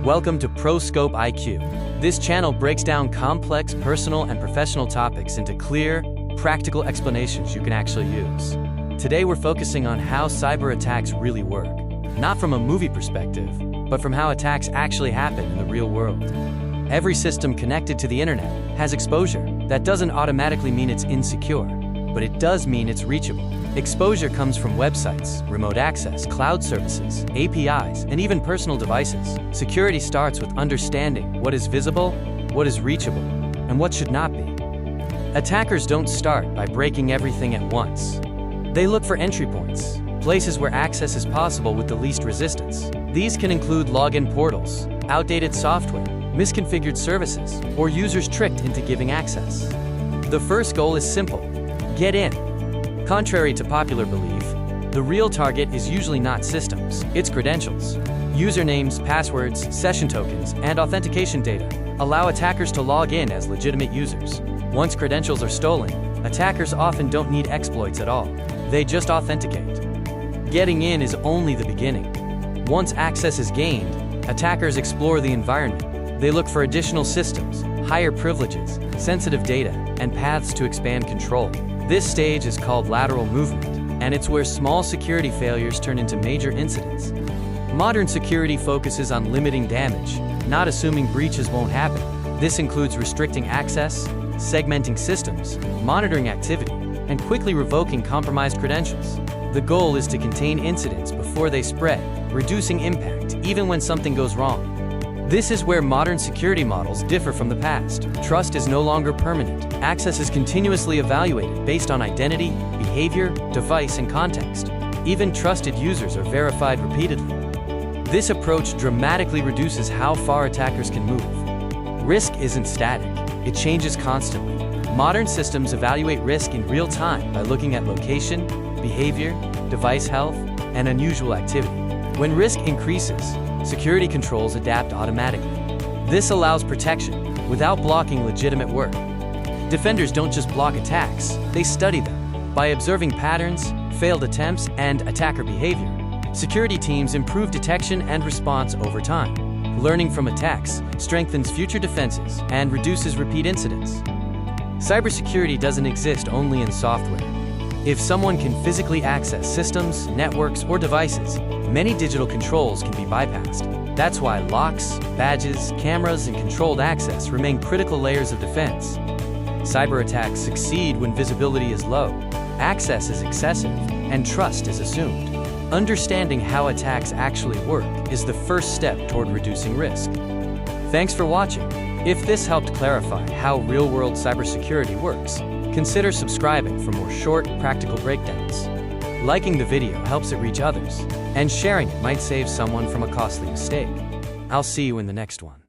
Welcome to ProScope IQ. This channel breaks down complex personal and professional topics into clear, practical explanations you can actually use. Today we're focusing on how cyber attacks really work, not from a movie perspective, but from how attacks actually happen in the real world. Every system connected to the internet has exposure. That doesn't automatically mean it's insecure, but it does mean it's reachable. Exposure comes from websites, remote access, cloud services, APIs, and even personal devices. Security starts with understanding what is visible, what is reachable, and what should not be. Attackers don't start by breaking everything at once. They look for entry points, places where access is possible with the least resistance. These can include login portals, outdated software, misconfigured services, or users tricked into giving access. The first goal is simple: get in. Contrary to popular belief, the real target is usually not systems, it's credentials. Usernames, passwords, session tokens, and authentication data allow attackers to log in as legitimate users. Once credentials are stolen, attackers often don't need exploits at all. They just authenticate. Getting in is only the beginning. Once access is gained, attackers explore the environment. They look for additional systems, higher privileges, sensitive data, and paths to expand control. This stage is called lateral movement, and it's where small security failures turn into major incidents. Modern security focuses on limiting damage, not assuming breaches won't happen. This includes restricting access, segmenting systems, monitoring activity, and quickly revoking compromised credentials. The goal is to contain incidents before they spread, reducing impact even when something goes wrong. This is where modern security models differ from the past. Trust is no longer permanent. Access is continuously evaluated based on identity, behavior, device, and context. Even trusted users are verified repeatedly. This approach dramatically reduces how far attackers can move. Risk isn't static. It changes constantly. Modern systems evaluate risk in real time by looking at location, behavior, device health, and unusual activity. When risk increases, security controls adapt automatically. This allows protection without blocking legitimate work. Defenders don't just block attacks, they study them. By observing patterns, failed attempts, and attacker behavior, security teams improve detection and response over time. Learning from attacks strengthens future defenses and reduces repeat incidents. Cybersecurity doesn't exist only in software. If someone can physically access systems, networks, or devices, many digital controls can be bypassed. That's why locks, badges, cameras, and controlled access remain critical layers of defense. Cyber attacks succeed when visibility is low, access is excessive, and trust is assumed. Understanding how attacks actually work is the first step toward reducing risk. Thanks for watching. If this helped clarify how real-world cybersecurity works, consider subscribing for more short, practical breakdowns. Liking the video helps it reach others, and sharing it might save someone from a costly mistake. I'll see you in the next one.